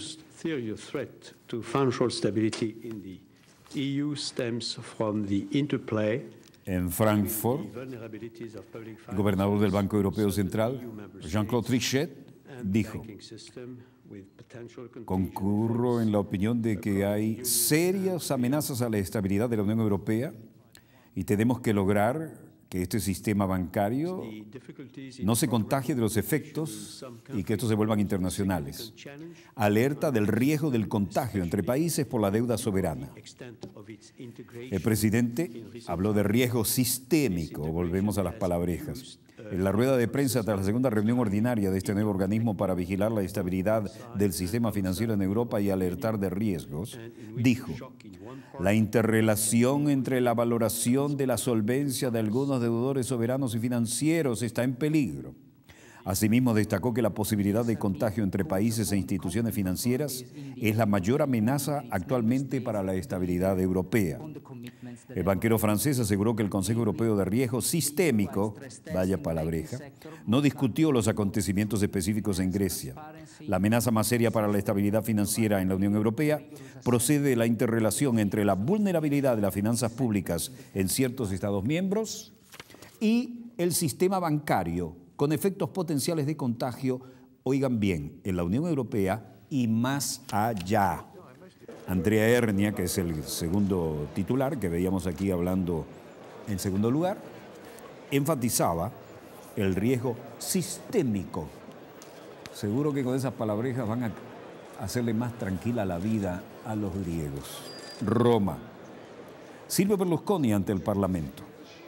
most serious threat to financial stability in the EU stems from the interplay. En Frankfurt, el gobernador del Banco Europeo Central, Jean-Claude Trichet, dijo: concurro en la opinión de que hay serias amenazas a la estabilidad de la Unión Europea y tenemos que lograr que este sistema bancario no se contagie de los efectos y que estos se vuelvan internacionales. Alerta del riesgo del contagio entre países por la deuda soberana. El presidente habló de riesgo sistémico, volvemos a las palabrejas. En la rueda de prensa tras la segunda reunión ordinaria de este nuevo organismo para vigilar la estabilidad del sistema financiero en Europa y alertar de riesgos, dijo: la interrelación entre la valoración de la solvencia de algunos deudores soberanos y financieros está en peligro. Asimismo, destacó que la posibilidad de contagio entre países e instituciones financieras es la mayor amenaza actualmente para la estabilidad europea. El banquero francés aseguró que el Consejo Europeo de Riesgo Sistémico, vaya palabreja, no discutió los acontecimientos específicos en Grecia. La amenaza más seria para la estabilidad financiera en la Unión Europea procede de la interrelación entre la vulnerabilidad de las finanzas públicas en ciertos Estados miembros y el sistema bancario, con efectos potenciales de contagio, oigan bien, en la Unión Europea y más allá. Andrea Ernia, que es el segundo titular, que veíamos aquí hablando en segundo lugar, enfatizaba el riesgo sistémico. Seguro que con esas palabrejas van a hacerle más tranquila la vida a los griegos. Roma. Silvio Berlusconi ante el Parlamento.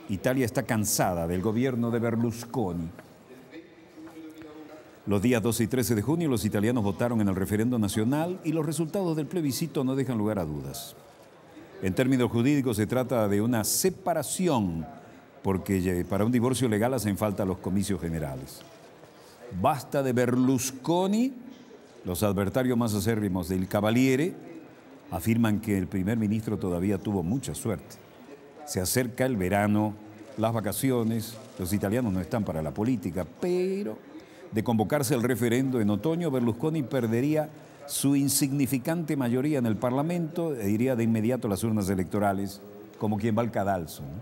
Italia está cansada del gobierno de Berlusconi. Los días 12 y 13 de junio los italianos votaron en el referendo nacional y los resultados del plebiscito no dejan lugar a dudas. En términos jurídicos se trata de una separación porque para un divorcio legal hacen falta los comicios generales. Basta de Berlusconi. Los adversarios más acérrimos del Cavaliere afirman que el primer ministro todavía tuvo mucha suerte. Se acerca el verano, las vacaciones, los italianos no están para la política, pero de convocarse el referendo en otoño, Berlusconi perdería su insignificante mayoría en el Parlamento e iría de inmediato a las urnas electorales, como quien va al cadalso, ¿no?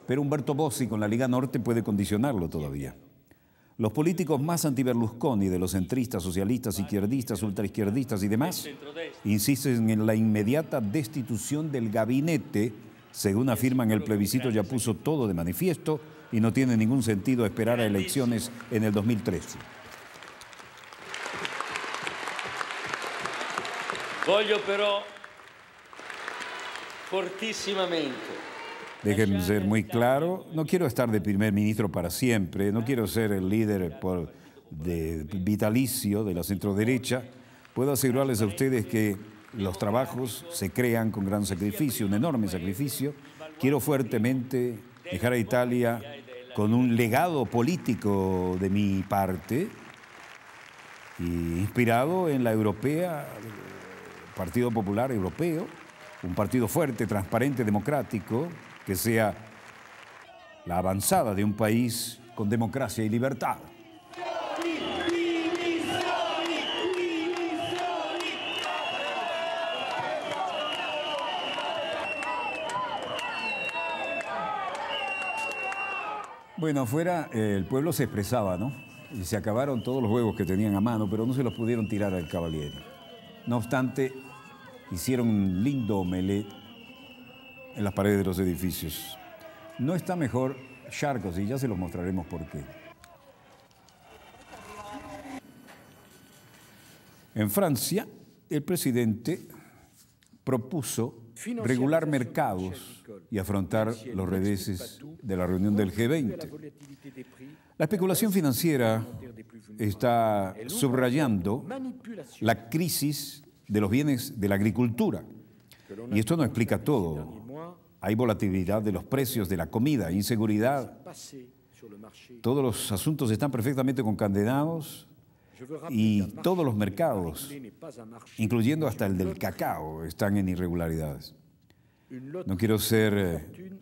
Pero Umberto Bossi con la Liga Norte puede condicionarlo todavía. Los políticos más anti-Berlusconi, de los centristas, socialistas, izquierdistas, ultraizquierdistas y demás, insisten en la inmediata destitución del gabinete. Según afirman, el plebiscito ya puso todo de manifiesto y no tiene ningún sentido esperar a elecciones en el 2013. Voglio però fortissimamente. Déjenme ser muy claro, no quiero estar de primer ministro para siempre, no quiero ser el líder de vitalicio de la centroderecha. Puedo asegurarles a ustedes que los trabajos se crean con gran sacrificio, un enorme sacrificio. Quiero fuertemente dejar a Italia con un legado político de mi parte, y inspirado en la europea, Partido Popular Europeo, un partido fuerte, transparente, democrático, que sea la avanzada de un país con democracia y libertad. Bueno, afuera el pueblo se expresaba, ¿no? Y se acabaron todos los huevos que tenían a mano, pero no se los pudieron tirar al Cavaliere. No obstante, hicieron un lindo omelette en las paredes de los edificios. No está mejor Charcos, y ya se los mostraremos por qué. En Francia, el presidente propuso regular mercados y afrontar los reveses de la reunión del G20. La especulación financiera está subrayando la crisis de los bienes de la agricultura. Y esto no explica todo. Hay volatilidad de los precios de la comida, inseguridad. Todos los asuntos están perfectamente concadenados y todos los mercados, incluyendo hasta el del cacao, están en irregularidades. No quiero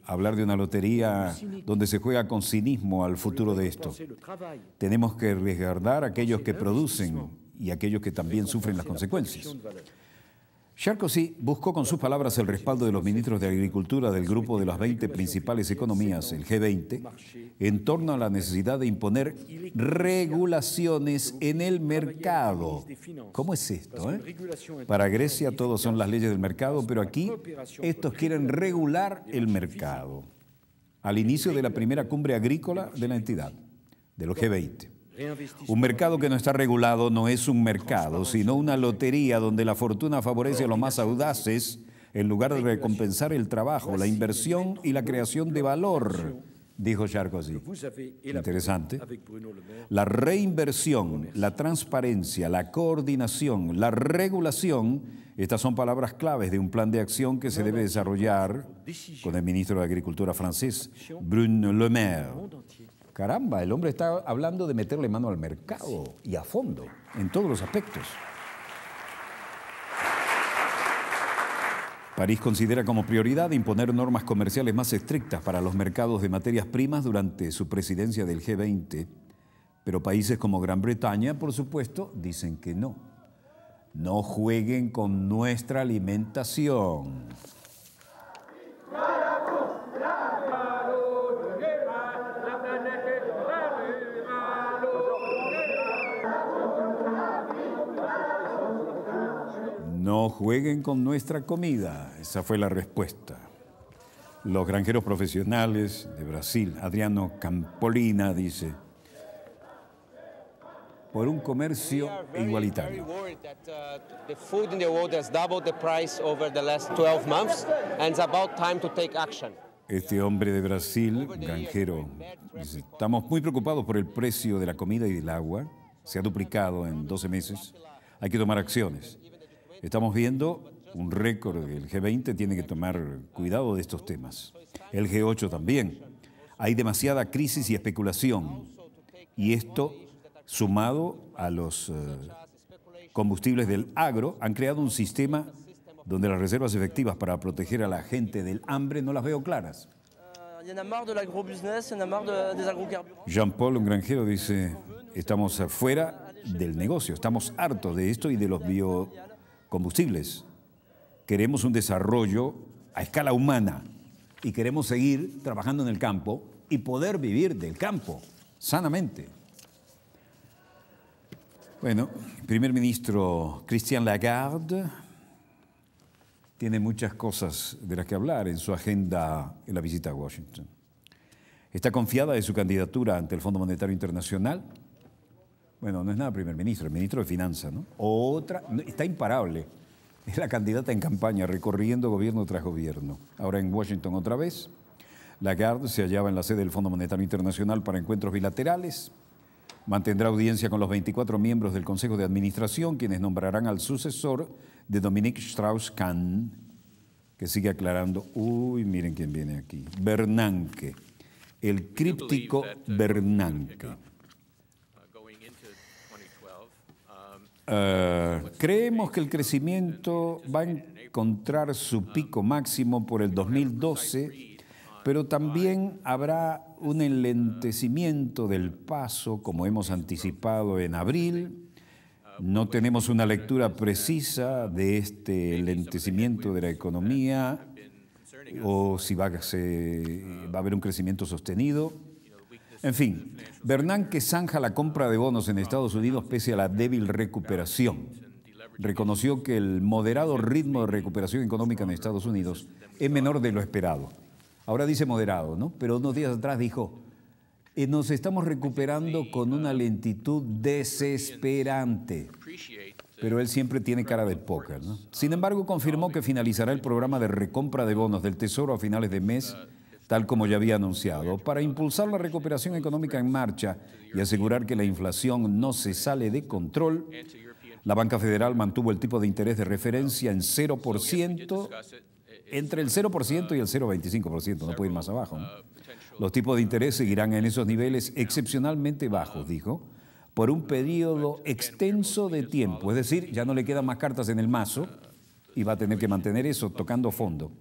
hablar de una lotería donde se juega con cinismo al futuro de esto. Tenemos que resguardar a aquellos que producen y aquellos que también sufren las consecuencias. Sarkozy buscó con sus palabras el respaldo de los ministros de Agricultura del grupo de las 20 principales economías, el G20, en torno a la necesidad de imponer regulaciones en el mercado. ¿Cómo es esto? Para Grecia todos son las leyes del mercado, pero aquí estos quieren regular el mercado. Al inicio de la primera cumbre agrícola de la entidad, de los G20. Un mercado que no está regulado no es un mercado, sino una lotería donde la fortuna favorece a los más audaces en lugar de recompensar el trabajo, la inversión y la creación de valor, dijo Sarkozy. Interesante. La reinversión, la transparencia, la coordinación, la regulación, estas son palabras claves de un plan de acción que se debe desarrollar con el ministro de Agricultura francés, Bruno Le Maire. Caramba, el hombre está hablando de meterle mano al mercado y a fondo, en todos los aspectos. París considera como prioridad imponer normas comerciales más estrictas para los mercados de materias primas durante su presidencia del G20, pero países como Gran Bretaña, por supuesto, dicen que no. No jueguen con nuestra alimentación. No jueguen con nuestra comida. Esa fue la respuesta. Los granjeros profesionales de Brasil, Adriano Campolina, dice, por un comercio igualitario. The food in the world has doubled the price over the last 12 months, and it's about time to take action. Este hombre de Brasil, granjero, dice, estamos muy preocupados por el precio de la comida y del agua. Se ha duplicado en 12 meses. Hay que tomar acciones. Estamos viendo un récord. El G20 tiene que tomar cuidado de estos temas. El G8 también. Hay demasiada crisis y especulación. Y esto, sumado a los combustibles del agro, han creado un sistema donde las reservas efectivas para proteger a la gente del hambre no las veo claras. Jean-Paul, un granjero, dice, estamos afuera del negocio, estamos hartos de esto y de los biocombustibles. Queremos un desarrollo a escala humana y queremos seguir trabajando en el campo y poder vivir del campo sanamente. Bueno, el primer ministro Christine Lagarde tiene muchas cosas de las que hablar en su agenda en la visita a Washington. Está confiada de su candidatura ante el Fondo Monetario Internacional. Bueno, no es nada primer ministro, el ministro de Finanzas, ¿no? Otra, está imparable. Es la candidata en campaña, recorriendo gobierno tras gobierno. Ahora en Washington otra vez. Lagarde se hallaba en la sede del Fondo Monetario Internacional para encuentros bilaterales. Mantendrá audiencia con los 24 miembros del Consejo de Administración, quienes nombrarán al sucesor de Dominique Strauss-Kahn, que sigue aclarando, uy, miren quién viene aquí, Bernanke, el críptico Bernanke. Creemos que el crecimiento va a encontrar su pico máximo por el 2012, pero también habrá un enlentecimiento del paso, como hemos anticipado en abril. No tenemos una lectura precisa de este enlentecimiento de la economía o si va a haber un crecimiento sostenido. En fin, Bernanke zanja la compra de bonos en Estados Unidos pese a la débil recuperación. Reconoció que el moderado ritmo de recuperación económica en Estados Unidos es menor de lo esperado. Ahora dice moderado, ¿no? Pero unos días atrás dijo, nos estamos recuperando con una lentitud desesperante. Pero él siempre tiene cara de póker, ¿no? Sin embargo, confirmó que finalizará el programa de recompra de bonos del Tesoro a finales de mes, tal como ya había anunciado, para impulsar la recuperación económica en marcha y asegurar que la inflación no se sale de control. La Banca Federal mantuvo el tipo de interés de referencia en 0%, entre el 0% y el 0,25%, no puede ir más abajo, ¿no? Los tipos de interés seguirán en esos niveles excepcionalmente bajos, dijo, por un periodo extenso de tiempo. Es decir, ya no le quedan más cartas en el mazo y va a tener que mantener eso tocando fondo.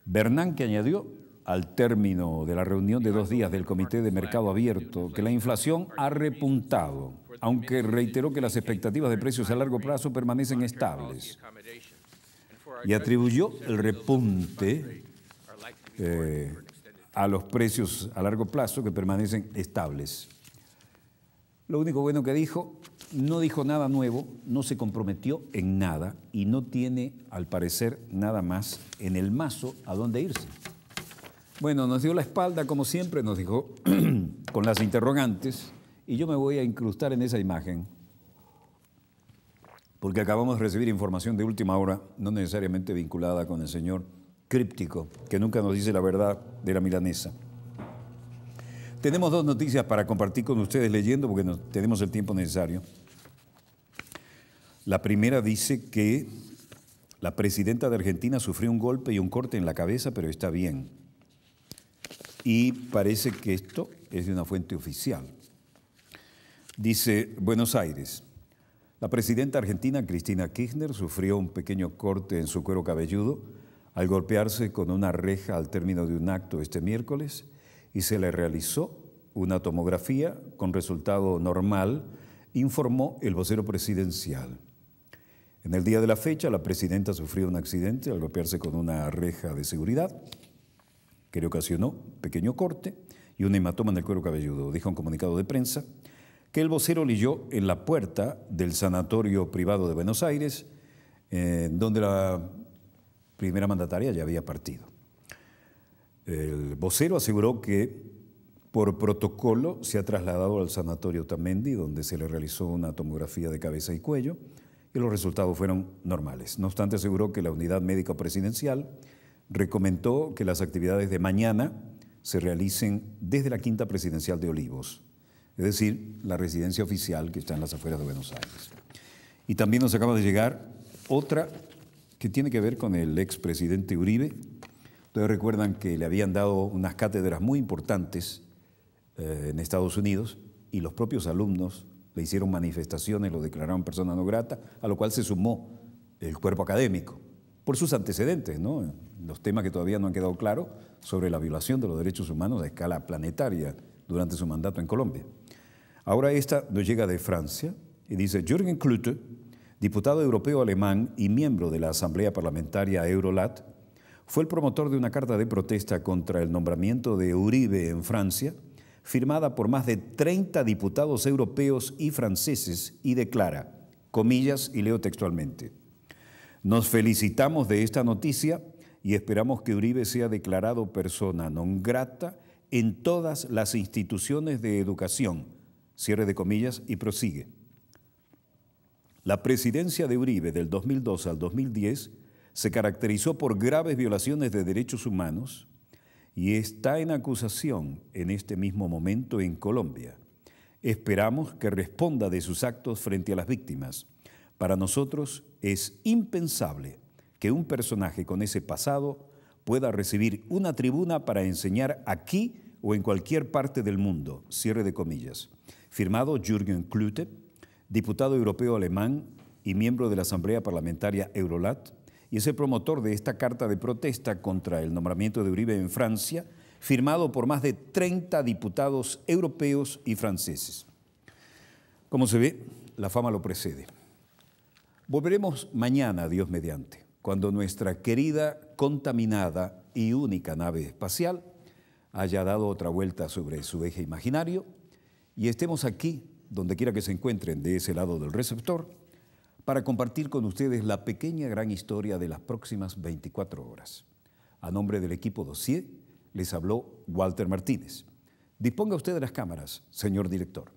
Bernanke añadió, al término de la reunión de 2 días del Comité de Mercado Abierto, que la inflación ha repuntado aunque reiteró que las expectativas de precios a largo plazo permanecen estables y atribuyó el repunte a los precios a largo plazo que permanecen estables. Lo único bueno que dijo, no dijo nada nuevo, no se comprometió en nada y no tiene, al parecer, nada más en el mazo a dónde irse. Bueno, nos dio la espalda, como siempre, nos dijo con las interrogantes, y yo me voy a incrustar en esa imagen, porque acabamos de recibir información de última hora, no necesariamente vinculada con el señor críptico, que nunca nos dice la verdad de la milanesa. Tenemos dos noticias para compartir con ustedes leyendo, porque no tenemos el tiempo necesario. La primera dice que la presidenta de Argentina sufrió un golpe y un corte en la cabeza, pero está bien. Y parece que esto es de una fuente oficial. Dice Buenos Aires. La presidenta argentina Cristina Kirchner sufrió un pequeño corte en su cuero cabelludo al golpearse con una reja al término de un acto este miércoles y se le realizó una tomografía con resultado normal, informó el vocero presidencial. En el día de la fecha, la presidenta sufrió un accidente al golpearse con una reja de seguridad que le ocasionó un pequeño corte y un hematoma en el cuero cabelludo. Dijo un comunicado de prensa que el vocero leyó en la puerta del sanatorio privado de Buenos Aires, donde la primera mandataria ya había partido. El vocero aseguró que por protocolo se ha trasladado al sanatorio Tamendi, donde se le realizó una tomografía de cabeza y cuello, y los resultados fueron normales. No obstante, aseguró que la unidad médica presidencial recomendó que las actividades de mañana se realicen desde la Quinta Presidencial de Olivos, es decir, la residencia oficial que está en las afueras de Buenos Aires. Y también nos acaba de llegar otra que tiene que ver con el expresidente Uribe. Ustedes recuerdan que le habían dado unas cátedras muy importantes en Estados Unidos y los propios alumnos le hicieron manifestaciones, lo declararon persona no grata, a lo cual se sumó el cuerpo académico por sus antecedentes, ¿no? Los temas que todavía no han quedado claros sobre la violación de los derechos humanos a escala planetaria durante su mandato en Colombia. Ahora esta nos llega de Francia y dice Jürgen Klute, diputado europeo alemán y miembro de la Asamblea Parlamentaria Eurolat, fue el promotor de una carta de protesta contra el nombramiento de Uribe en Francia, firmada por más de 30 diputados europeos y franceses, y declara, comillas, y leo textualmente, nos felicitamos de esta noticia y esperamos que Uribe sea declarado persona non grata en todas las instituciones de educación, cierre de comillas, y prosigue. La presidencia de Uribe del 2002 al 2010 se caracterizó por graves violaciones de derechos humanos y está en acusación en este mismo momento en Colombia. Esperamos que responda de sus actos frente a las víctimas. Para nosotros es impensable que un personaje con ese pasado pueda recibir una tribuna para enseñar aquí o en cualquier parte del mundo, cierre de comillas. Firmado Jürgen Klute, diputado europeo alemán y miembro de la Asamblea Parlamentaria Eurolat, y es el promotor de esta carta de protesta contra el nombramiento de Uribe en Francia, firmado por más de 30 diputados europeos y franceses. Como se ve, la fama lo precede. Volveremos mañana, Dios mediante, cuando nuestra querida, contaminada y única nave espacial haya dado otra vuelta sobre su eje imaginario y estemos aquí, donde quiera que se encuentren de ese lado del receptor, para compartir con ustedes la pequeña gran historia de las próximas 24 horas. A nombre del equipo Dossier, les habló Walter Martínez. Disponga usted de las cámaras, señor director.